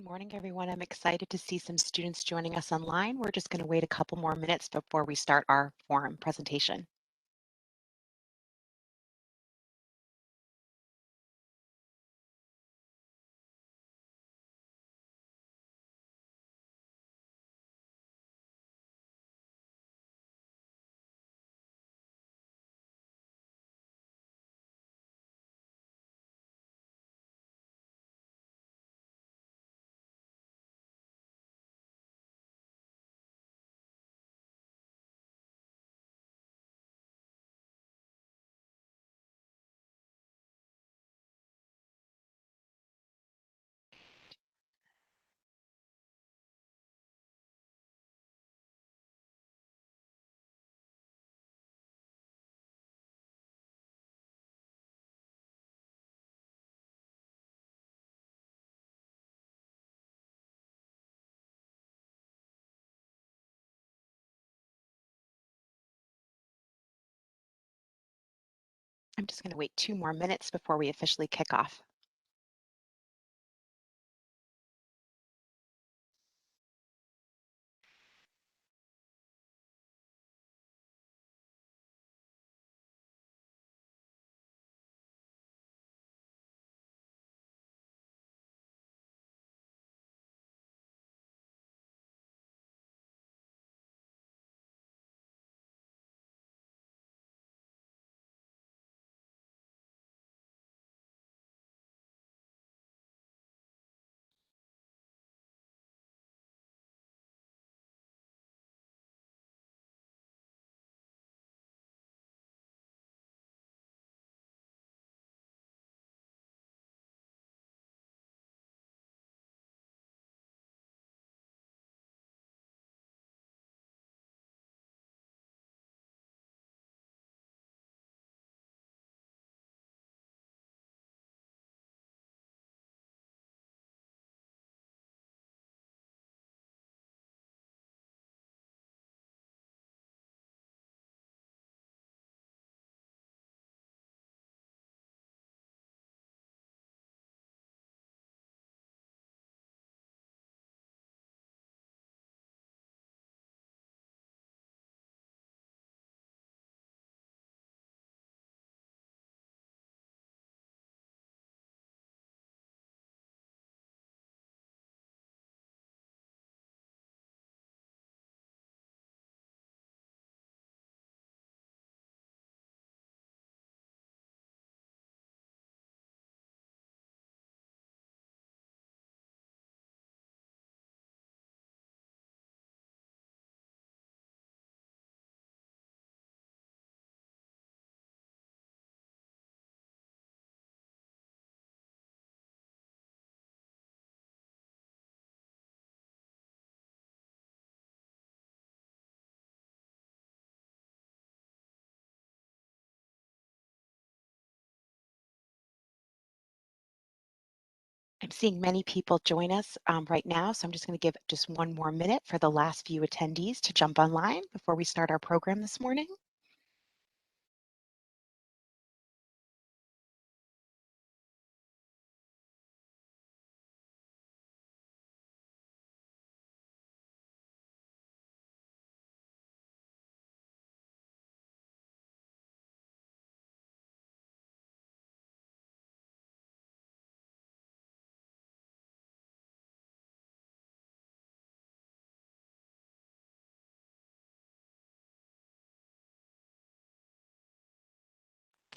morning, everyone. I'm excited to see some students joining us online. We're just going to wait a couple more minutes before we start our forum presentation. I'm just going to wait 2 more minutes before we officially kick off. I'm seeing many people join us right now, so I'm just going to give just 1 more minute for the last few attendees to jump online before we start our program this morning.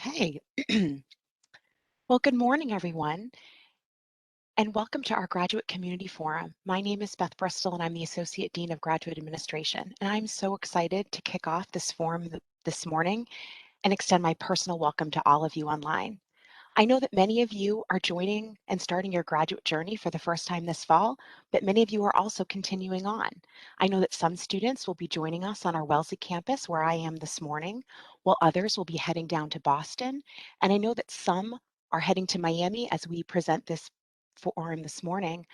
Okay. Well, good morning, everyone, and welcome to our Graduate Community Forum. My name is Beth Bristol, and I'm the Associate Dean of Graduate Administration, and I'm so excited to kick off this forum this morning and extend my personal welcome to all of you online. I know that many of you are joining and starting your graduate journey for the first time this fall, but many of you are also continuing on. I know that some students will be joining us on our Wellesley campus, where I am this morning, while others will be heading down to Boston. And I know that some are heading to Miami as we present this forum this morning,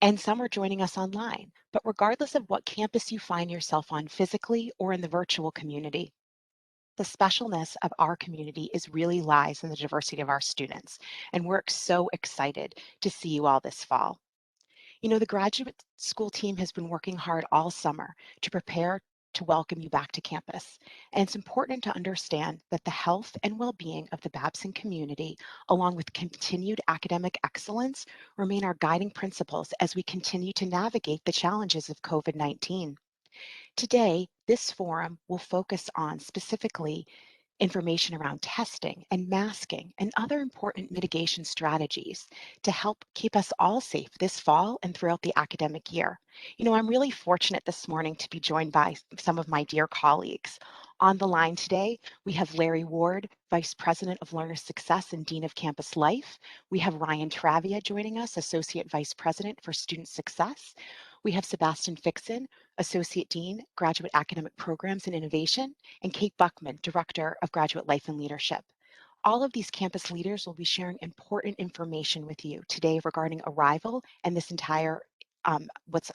and some are joining us online. But regardless of what campus you find yourself on physically or in the virtual community, the specialness of our community is really lies in the diversity of our students, and we're so excited to see you all this fall. You know, the graduate school team has been working hard all summer to prepare to welcome you back to campus. And it's important to understand that the health and well-being of the Babson community, along with continued academic excellence, remain our guiding principles as we continue to navigate the challenges of COVID-19. Today, this forum will focus on specifically information around testing and masking and other important mitigation strategies to help keep us all safe this fall and throughout the academic year. You know, I'm really fortunate this morning to be joined by some of my dear colleagues. On the line today, we have Larry Ward, Vice President of Learner Success and Dean of Campus Life. We have Ryan Travia joining us, Associate Vice President for Student Success. We have Sebastian Fixon, Associate Dean, Graduate Academic Programs and Innovation, and Kate Buckman, Director of Graduate Life and Leadership. All of these campus leaders will be sharing important information with you today regarding Arrival and this entire what's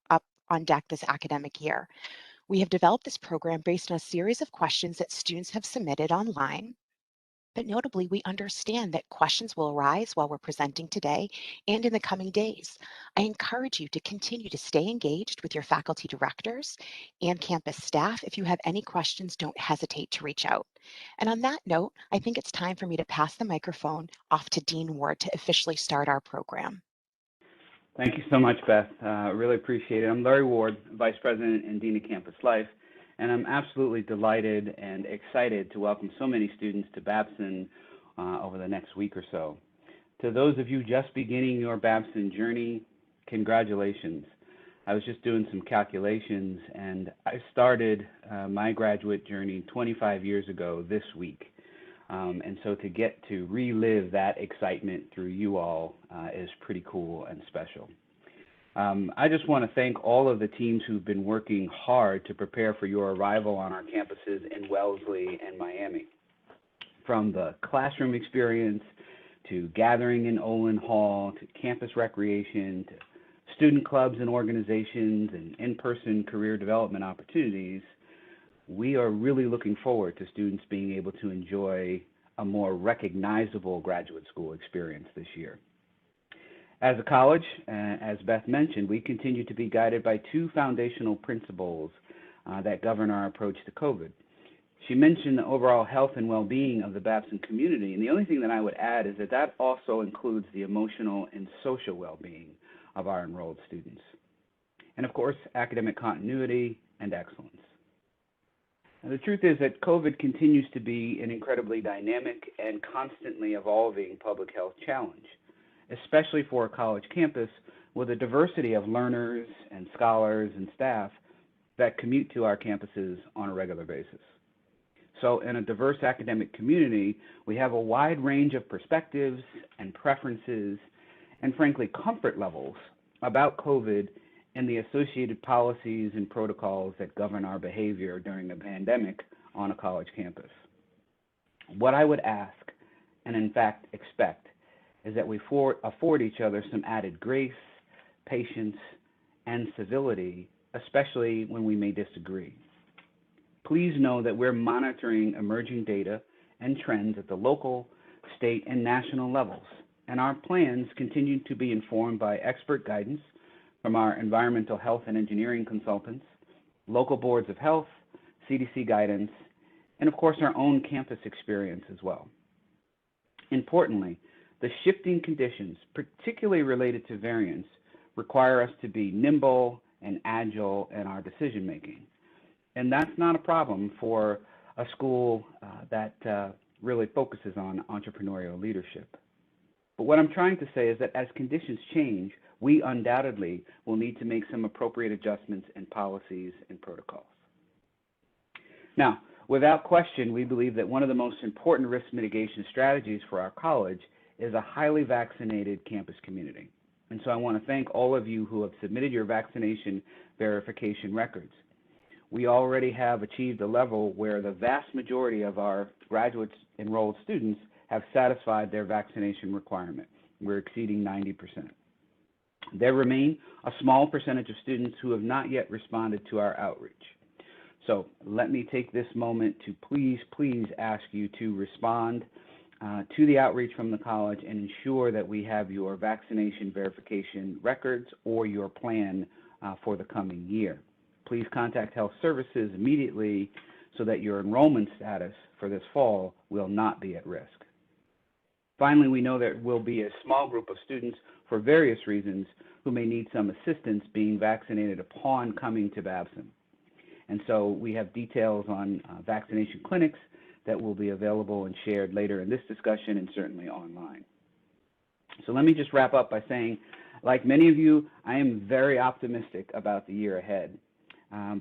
up on deck this academic year. We have developed this program based on a series of questions that students have submitted online. But notably, we understand that questions will arise while we're presenting today and in the coming days. I encourage you to continue to stay engaged with your faculty directors and campus staff. If you have any questions, don't hesitate to reach out. And on that note, I think it's time for me to pass the microphone off to Dean Ward to officially start our program. Thank you so much, Beth. Really appreciate it. I'm Larry Ward, Vice President and Dean of Campus Life, and I'm absolutely delighted and excited to welcome so many students to Babson over the next week or so. To those of you just beginning your Babson journey, congratulations. I was just doing some calculations, and I started my graduate journey 25 years ago this week. And so to get to relive that excitement through you all is pretty cool and special. I just want to thank all of the teams who've been working hard to prepare for your arrival on our campuses in Wellesley and Miami. From the classroom experience, to gathering in Olin Hall, to campus recreation, to student clubs and organizations, and in-person career development opportunities, we are really looking forward to students being able to enjoy a more recognizable graduate school experience this year. As a college, as Beth mentioned, we continue to be guided by two foundational principles that govern our approach to COVID. She mentioned the overall health and well-being of the Babson community, and the only thing that I would add is that that also includes the emotional and social well-being of our enrolled students. And of course, academic continuity and excellence. And the truth is that COVID continues to be an incredibly dynamic and constantly evolving public health challenge, especially for a college campus with a diversity of learners and scholars and staff that commute to our campuses on a regular basis. So in a diverse academic community, we have a wide range of perspectives and preferences and frankly comfort levels about COVID and the associated policies and protocols that govern our behavior during the pandemic on a college campus. What I would ask, and in fact expect, is that we afford each other some added grace, patience, and civility, especially when we may disagree. Please know that we're monitoring emerging data and trends at the local, state, and national levels, and our plans continue to be informed by expert guidance from our environmental health and engineering consultants, local boards of health, CDC guidance, and of course our own campus experience as well. Importantly, the shifting conditions, particularly related to variants, require us to be nimble and agile in our decision making. And that's not a problem for a school that really focuses on entrepreneurial leadership. But what I'm trying to say is that as conditions change, we undoubtedly will need to make some appropriate adjustments in policies and protocols. Now, without question, we believe that one of the most important risk mitigation strategies for our college is a highly vaccinated campus community. And so I want to thank all of you who have submitted your vaccination verification records. We already have achieved a level where the vast majority of our graduate enrolled students have satisfied their vaccination requirement. We're exceeding 90%. There remain a small percentage of students who have not yet responded to our outreach. So let me take this moment to please ask you to respond to the outreach from the college and ensure that we have your vaccination verification records or your plan for the coming year. Please contact Health Services immediately so that your enrollment status for this fall will not be at risk. Finally, we know there will be a small group of students for various reasons who may need some assistance being vaccinated upon coming to Babson. And so we have details on vaccination clinics that will be available and shared later in this discussion and certainly online. So let me just wrap up by saying, like many of you, I am very optimistic about the year ahead.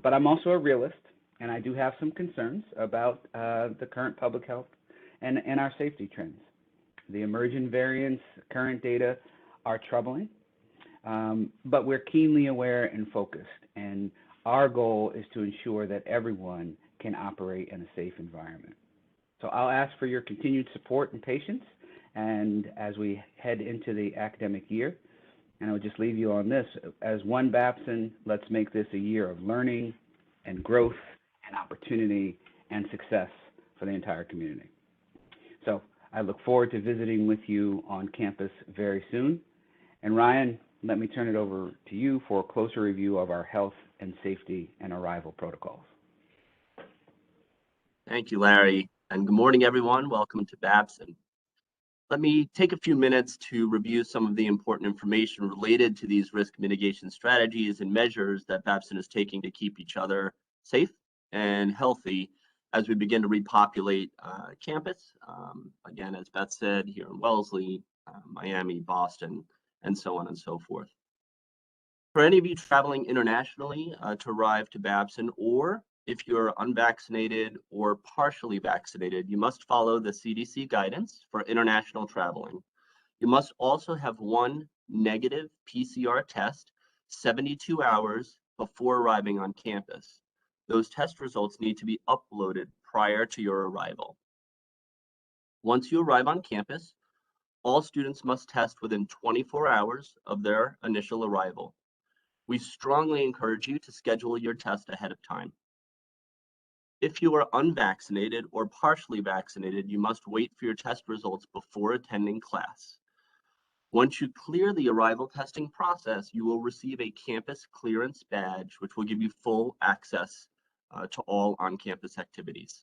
But I'm also a realist, and I do have some concerns about the current public health and our safety trends. The emerging variants, current data are troubling, but we're keenly aware and focused, and our goal is to ensure that everyone can operate in a safe environment. So I'll ask for your continued support and patience, and as we head into the academic year, and I would just leave you on this. As one Babson, let's make this a year of learning and growth and opportunity and success for the entire community. So I look forward to visiting with you on campus very soon. And Ryan, let me turn it over to you for a closer review of our health and safety and arrival protocols. Thank you, Larry. And good morning, everyone. Welcome to Babson. Let me take a few minutes to review some of the important information related to these risk mitigation strategies and measures that Babson is taking to keep each other safe and healthy as we begin to repopulate campus. Again, as Beth said, here in Wellesley, Miami, Boston, and so on and so forth. For any of you traveling internationally to arrive to Babson, or if you're unvaccinated or partially vaccinated, you must follow the CDC guidance for international traveling. You must also have one negative PCR test 72 hours before arriving on campus. Those test results need to be uploaded prior to your arrival. Once you arrive on campus, all students must test within 24 hours of their initial arrival. We strongly encourage you to schedule your test ahead of time. If you are unvaccinated or partially vaccinated, you must wait for your test results before attending class. Once you clear the arrival testing process, you will receive a campus clearance badge, which will give you full access to all on-campus activities.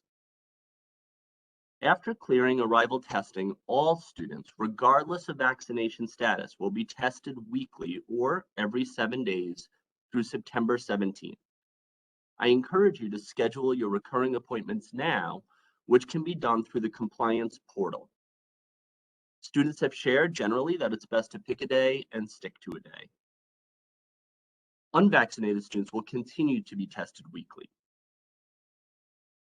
After clearing arrival testing, all students, regardless of vaccination status, will be tested weekly or every 7 days through September 17th. I encourage you to schedule your recurring appointments now, which can be done through the compliance portal. Students have shared generally that it's best to pick a day and stick to a day. Unvaccinated students will continue to be tested weekly.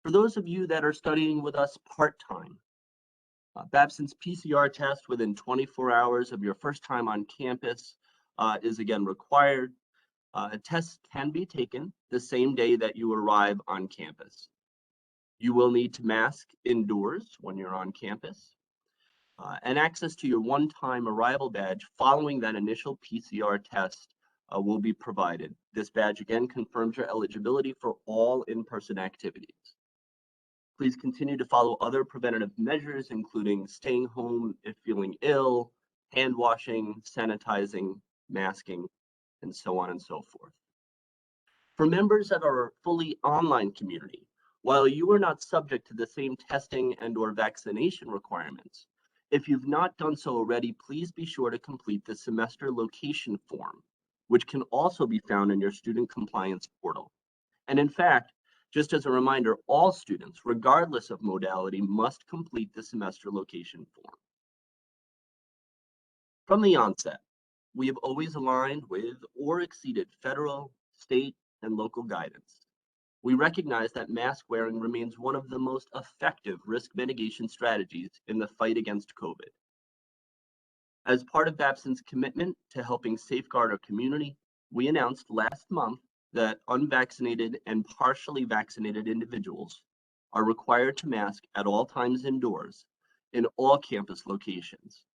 For those of you that are studying with us part-time, Babson's PCR test within 24 hours of your first time on campus is again required. Tests can be taken the same day that you arrive on campus. You will need to mask indoors when you're on campus, and access to your one-time arrival badge following that initial PCR test will be provided. This badge again confirms your eligibility for all in-person activities. Please continue to follow other preventative measures, including staying home if feeling ill, hand washing, sanitizing, masking, and so on and so forth. For members of our fully online community, while you are not subject to the same testing and/or vaccination requirements, if you've not done so already, please be sure to complete the semester location form, which can also be found in your student compliance portal. And in fact, just as a reminder, all students, regardless of modality, must complete the semester location form. From the onset, we have always aligned with or exceeded federal, state, and local guidance. We recognize that mask wearing remains one of the most effective risk mitigation strategies in the fight against COVID. As part of Babson's commitment to helping safeguard our community, we announced last month that unvaccinated and partially vaccinated individuals are required to mask at all times indoors in all campus locations.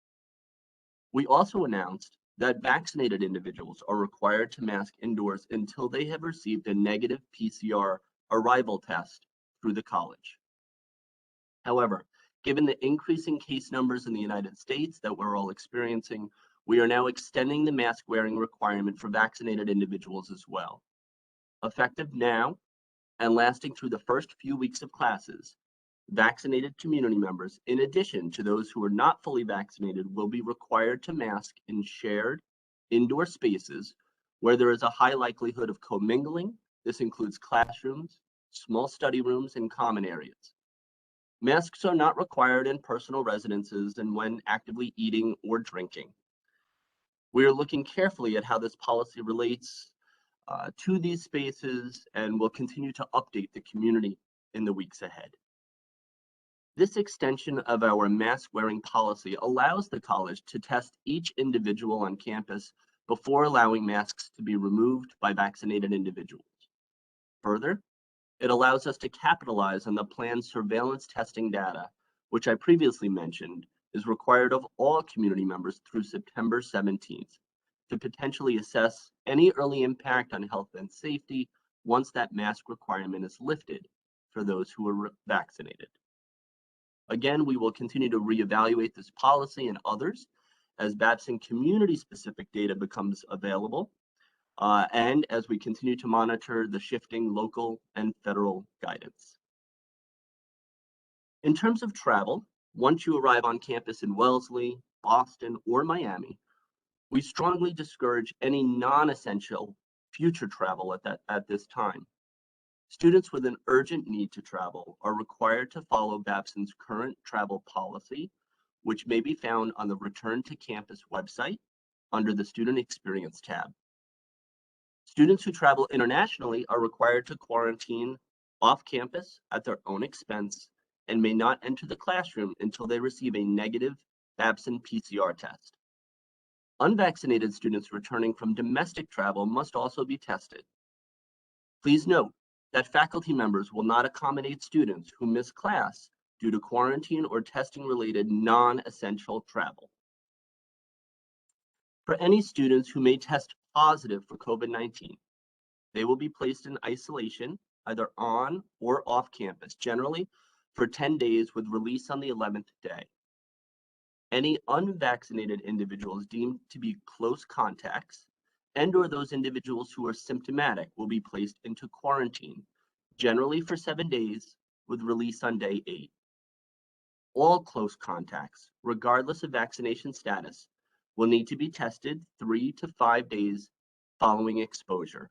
We also announced that vaccinated individuals are required to mask indoors until they have received a negative PCR arrival test through the college. However, Given the increasing case numbers in the United States that we're all experiencing, we are now extending the mask wearing requirement for vaccinated individuals as well. Effective now and lasting through the first few weeks of classes, vaccinated community members, in addition to those who are not fully vaccinated, will be required to mask in shared indoor spaces where there is a high likelihood of commingling. This includes classrooms, small study rooms, and common areas. Masks are not required in personal residences and when actively eating or drinking. We are looking carefully at how this policy relates to these spaces and will continue to update the community in the weeks ahead. This extension of our mask wearing policy allows the college to test each individual on campus before allowing masks to be removed by vaccinated individuals. Further, it allows us to capitalize on the planned surveillance testing data, which I previously mentioned is required of all community members through September 17th, to potentially assess any early impact on health and safety once that mask requirement is lifted for those who are vaccinated. Again, we will continue to reevaluate this policy and others as Babson community-specific data becomes available, and as we continue to monitor the shifting local and federal guidance. In terms of travel, once you arrive on campus in Wellesley, Boston, or Miami, we strongly discourage any non-essential future travel at this time. Students with an urgent need to travel are required to follow Babson's current travel policy, which may be found on the Return to Campus website under the Student Experience tab. Students who travel internationally are required to quarantine off campus at their own expense and may not enter the classroom until they receive a negative Babson PCR test. Unvaccinated students returning from domestic travel must also be tested. Please note that faculty members will not accommodate students who miss class due to quarantine or testing-related non-essential travel. For any students who may test positive for COVID-19, they will be placed in isolation, either on or off campus, generally for 10 days with release on the 11th day. Any unvaccinated individuals deemed to be close contacts and/or those individuals who are symptomatic will be placed into quarantine, generally for 7 days with release on day 8. All close contacts, regardless of vaccination status, will need to be tested 3 to 5 days following exposure.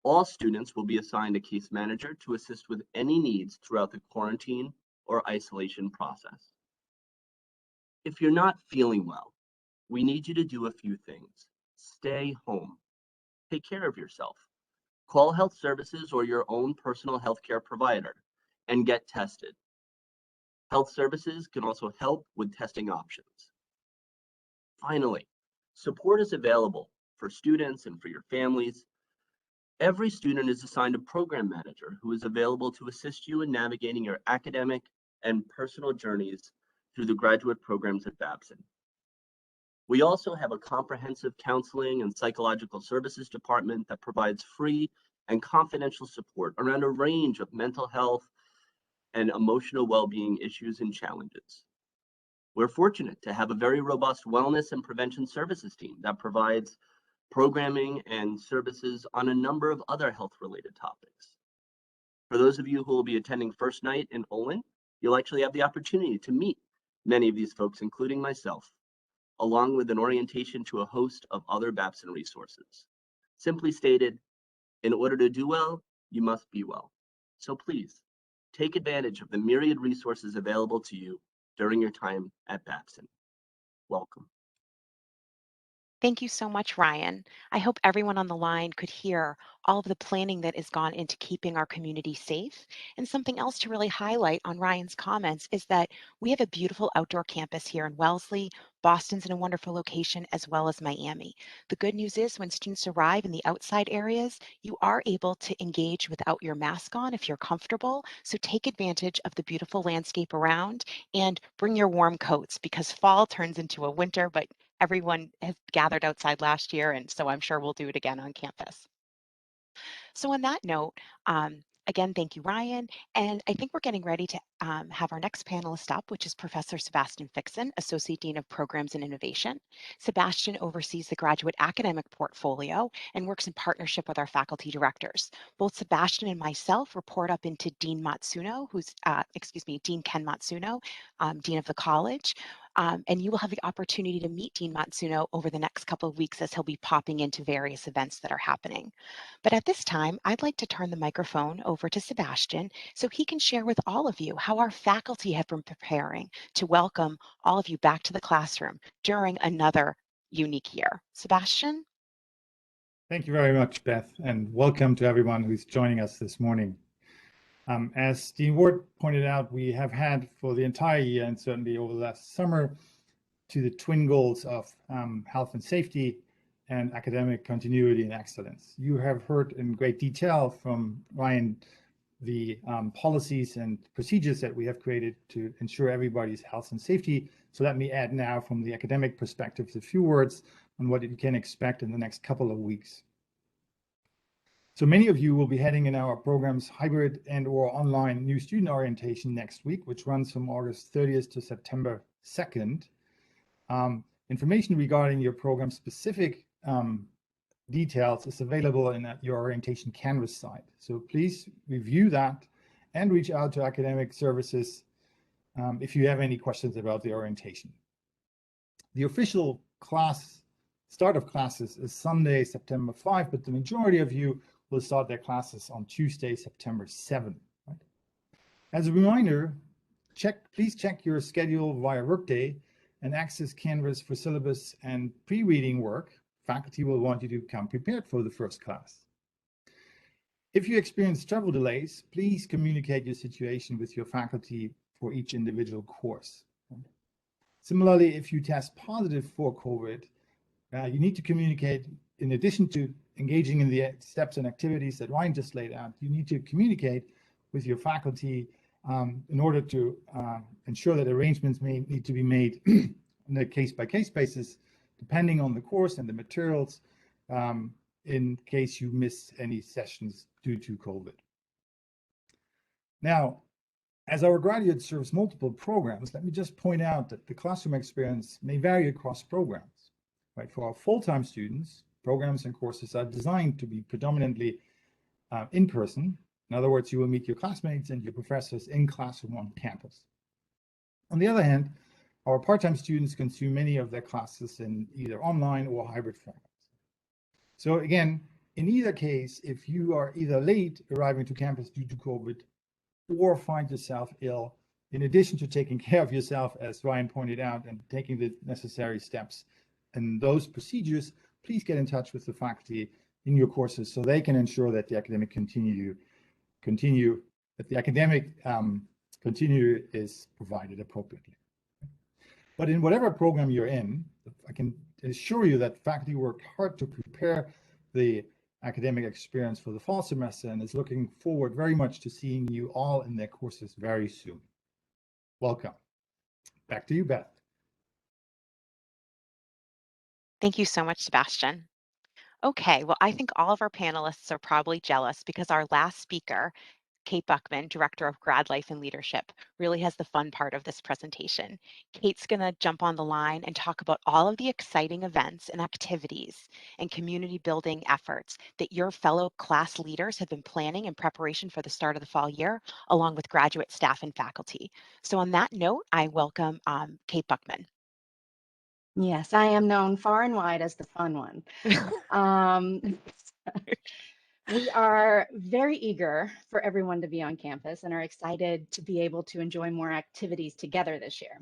All students will be assigned a case manager to assist with any needs throughout the quarantine or isolation process. If you're not feeling well, we need you to do a few things. Stay home. Take care of yourself. Call health services or your own personal healthcare provider and get tested. Health services can also help with testing options. Finally, support is available for students and for your families. Every student is assigned a program manager who is available to assist you in navigating your academic and personal journeys through the graduate programs at Babson. We also have a comprehensive counseling and psychological services department that provides free and confidential support around a range of mental health and emotional well-being issues and challenges. We're fortunate to have a very robust wellness and prevention services team that provides programming and services on a number of other health-related topics. For those of you who will be attending First Night in Olin, you'll actually have the opportunity to meet many of these folks, including myself, along with an orientation to a host of other Babson resources. Simply stated, in order to do well, you must be well. So please, take advantage of the myriad resources available to you during your time at Babson. Welcome. Thank you so much, Ryan. I hope everyone on the line could hear all of the planning that has gone into keeping our community safe. And something else to really highlight on Ryan's comments is that we have a beautiful outdoor campus here in Wellesley. Boston's in a wonderful location, as well as Miami. The good news is when students arrive in the outside areas, you are able to engage without your mask on if you're comfortable. So take advantage of the beautiful landscape around and bring your warm coats because fall turns into a winter, but everyone has gathered outside last year, and so I'm sure we'll do it again on campus. So on that note, Again, thank you, Ryan. And I think we're getting ready to have our next panelist up, which is Professor Sebastian Fixen, Associate Dean of Programs and Innovation. Sebastian oversees the graduate academic portfolio and works in partnership with our faculty directors. Both Sebastian and myself report up into Dean Matsuno, Dean Ken Matsuno, Dean of the college. And you will have the opportunity to meet Dean Matsuno over the next couple of weeks as he'll be popping into various events that are happening. But at this time, I'd like to turn the microphone over to Sebastian so he can share with all of you how our faculty have been preparing to welcome all of you back to the classroom during another unique year. Sebastian? Thank you very much, Beth, and welcome to everyone who's joining us this morning. As Dean Ward pointed out, we have had for the entire year and certainly over the last summer to the twin goals of health and safety and academic continuity and excellence. You have heard in great detail from Ryan the policies and procedures that we have created to ensure everybody's health and safety. So let me add now from the academic perspective a few words on what you can expect in the next couple of weeks. So many of you will be heading in our program's hybrid and/or online new student orientation next week, which runs from August 30th to September 2nd. Information regarding your program specific details is available in your orientation Canvas site. So please review that and reach out to academic services if you have any questions about the orientation. The official start of classes is Sunday, September 5, but the majority of you will start their classes on Tuesday, September 7. Right? As a reminder, please check your schedule via Workday and access Canvas for syllabus and pre-reading work. Faculty will want you to come prepared for the first class. If you experience travel delays, please communicate your situation with your faculty for each individual course. Similarly, if you test positive for COVID, you need to communicate, in addition to engaging in the steps and activities that Ryan just laid out, you need to communicate with your faculty in order to ensure that arrangements may need to be made on a case-by-case basis, depending on the course and the materials, in case you miss any sessions due to COVID. Now, as our graduate serves multiple programs, let me just point out that the classroom experience may vary across programs. Right? For our full-time students, programs and courses are designed to be predominantly in person. In other words, you will meet your classmates and your professors in classroom on campus. On the other hand, our part-time students consume many of their classes in either online or hybrid formats. So again, in either case, if you are either late arriving to campus due to COVID or find yourself ill, in addition to taking care of yourself, as Ryan pointed out, and taking the necessary steps and those procedures, please get in touch with the faculty in your courses so they can ensure that the academic continue is provided appropriately. But in whatever program you're in, I can assure you that faculty worked hard to prepare the academic experience for the fall semester and is looking forward very much to seeing you all in their courses very soon. Welcome. Back to you, Beth. Thank you so much, Sebastian. Okay, well, I think all of our panelists are probably jealous because our last speaker, Kate Buckman, Director of Grad Life and Leadership, really has the fun part of this presentation. Kate's going to jump on the line and talk about all of the exciting events and activities and community building efforts that your fellow class leaders have been planning in preparation for the start of the fall year, along with graduate staff and faculty. So on that note, I welcome Kate Buckman. Yes, I am known far and wide as the fun one. We are very eager for everyone to be on campus and are excited to be able to enjoy more activities together this year.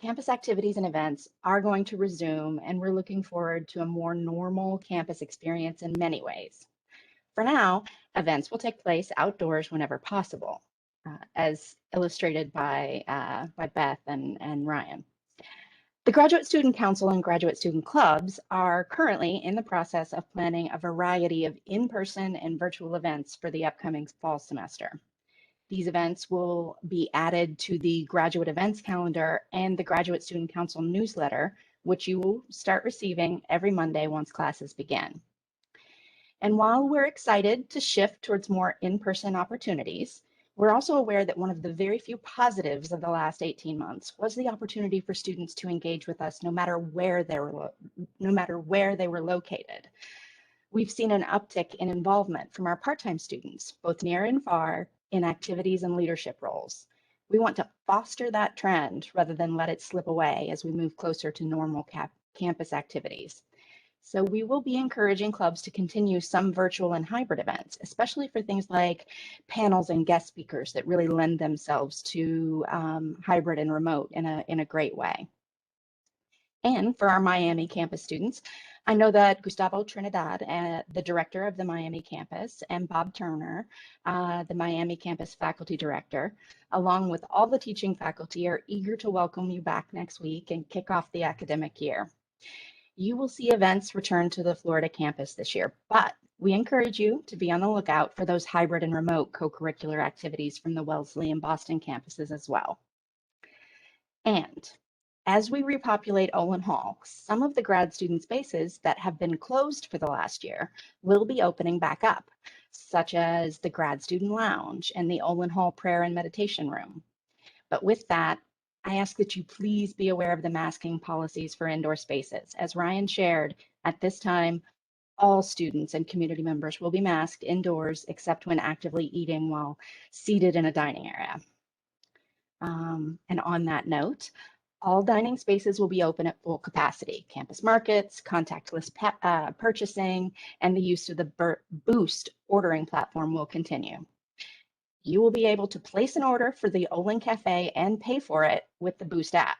Campus activities and events are going to resume, and we're looking forward to a more normal campus experience in many ways. For now, events will take place outdoors whenever possible, as illustrated by Beth and Ryan. The Graduate Student Council and Graduate Student Clubs are currently in the process of planning a variety of in-person and virtual events for the upcoming fall semester. These events will be added to the graduate events calendar and the Graduate Student Council newsletter, which you will start receiving every Monday once classes begin. And while we're excited to shift towards more in-person opportunities, we're also aware that one of the very few positives of the last 18 months was the opportunity for students to engage with us no matter where they were located. We've seen an uptick in involvement from our part-time students, both near and far, in activities and leadership roles. We want to foster that trend rather than let it slip away as we move closer to normal campus activities. So we will be encouraging clubs to continue some virtual and hybrid events, especially for things like panels and guest speakers that really lend themselves to hybrid and remote in a great way. And for our Miami campus students, I know that Gustavo Trinidad, the director of the Miami campus, and Bob Turner, the Miami campus faculty director, along with all the teaching faculty, are eager to welcome you back next week and kick off the academic year. You will see events return to the Florida campus this year, but we encourage you to be on the lookout for those hybrid and remote co-curricular activities from the Wellesley and Boston campuses as well. And as we repopulate Olin Hall, some of the grad student spaces that have been closed for the last year will be opening back up, such as the grad student lounge and the Olin Hall prayer and meditation room. But with that, I ask that you please be aware of the masking policies for indoor spaces. As Ryan shared, at this time, all students and community members will be masked indoors except when actively eating while seated in a dining area. And on that note, all dining spaces will be open at full capacity. Campus markets, contactless purchasing, and the use of the Boost ordering platform will continue. You will be able to place an order for the Olin Cafe and pay for it with the Boost app.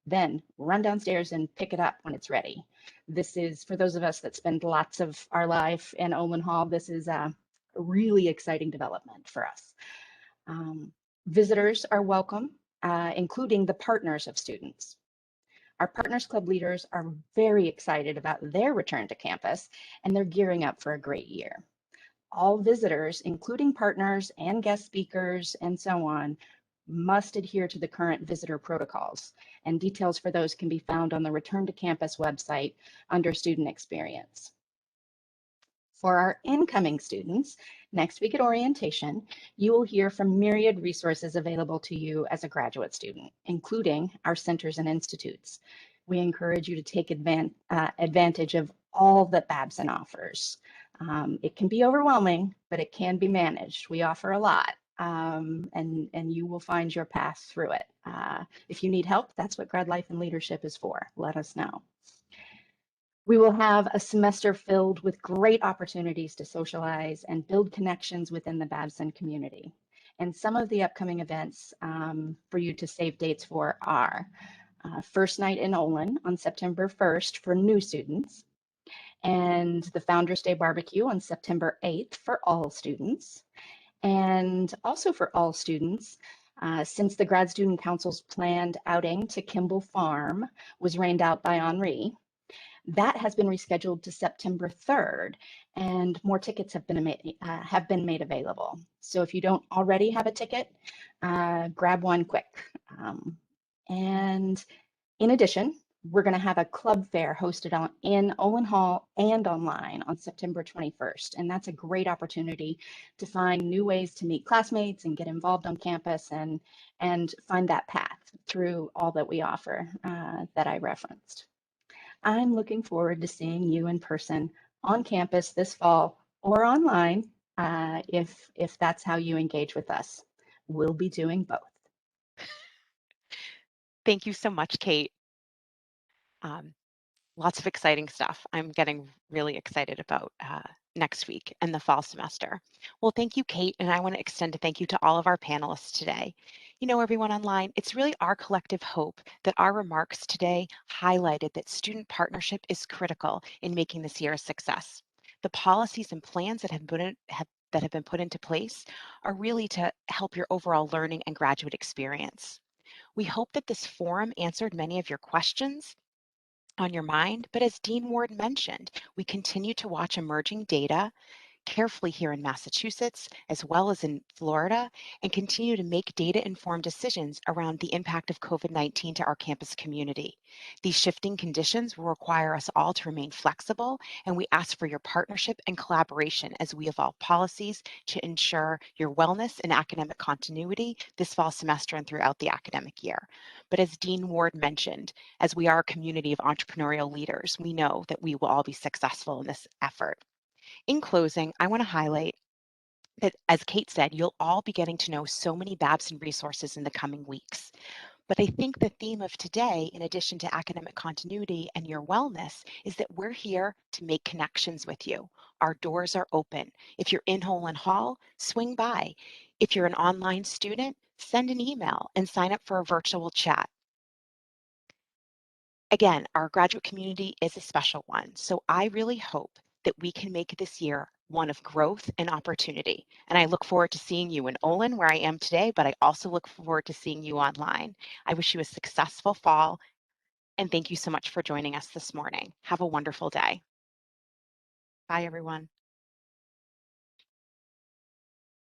Then run downstairs and pick it up when it's ready. This is, for those of us that spend lots of our life in Olin Hall, this is a really exciting development for us. Visitors are welcome, including the partners of students. Our Partners Club leaders are very excited about their return to campus, and they're gearing up for a great year. All visitors, including partners and guest speakers and so on, must adhere to the current visitor protocols, and details for those can be found on the Return to Campus website under Student Experience. For our incoming students, next week at orientation, you will hear from myriad resources available to you as a graduate student, including our centers and institutes. We encourage you to take advantage of all that Babson offers. It can be overwhelming, but it can be managed. We offer a lot, and you will find your path through it. If you need help, that's what Grad Life and Leadership is for. Let us know. We will have a semester filled with great opportunities to socialize and build connections within the Babson community. And some of the upcoming events for you to save dates for are First Night in Olin on September 1st for new students, and the Founders Day Barbecue on September 8th for all students. And also for all students, since the Grad Student Council's planned outing to Kimball Farm was rained out by Henri, that has been rescheduled to September 3rd, and more tickets have been made available. So if you don't already have a ticket, grab one quick. And in addition, we're going to have a club fair hosted in Olin Hall and online on September 21st. And that's a great opportunity to find new ways to meet classmates and get involved on campus and find that path through all that we offer that I referenced. I'm looking forward to seeing you in person on campus this fall or online if that's how you engage with us. We'll be doing both. Thank you so much, Kate. Lots of exciting stuff. I'm getting really excited about next week and the fall semester. Well, thank you, Kate, and I want to extend a thank you to all of our panelists today. You know, everyone online, it's really our collective hope that our remarks today highlighted that student partnership is critical in making this year a success. The policies and plans that have been put into place are really to help your overall learning and graduate experience. We hope that this forum answered many of your questions on your mind, but as Dean Ward mentioned, we continue to watch emerging data, carefully here in Massachusetts, as well as in Florida, and continue to make data-informed decisions around the impact of COVID-19 to our campus community. These shifting conditions will require us all to remain flexible, and we ask for your partnership and collaboration as we evolve policies to ensure your wellness and academic continuity this fall semester and throughout the academic year. But as Dean Ward mentioned, as we are a community of entrepreneurial leaders, we know that we will all be successful in this effort. In closing, I want to highlight that, as Kate said, you'll all be getting to know so many Babson resources in the coming weeks. But I think the theme of today, in addition to academic continuity and your wellness, is that we're here to make connections with you. Our doors are open. If you're in Holland Hall, swing by. If you're an online student, send an email and sign up for a virtual chat. Again, our graduate community is a special one, so I really hope that we can make this year one of growth and opportunity. And I look forward to seeing you in Olin, where I am today, but I also look forward to seeing you online. I wish you a successful fall, and thank you so much for joining us this morning. Have a wonderful day. Bye, everyone.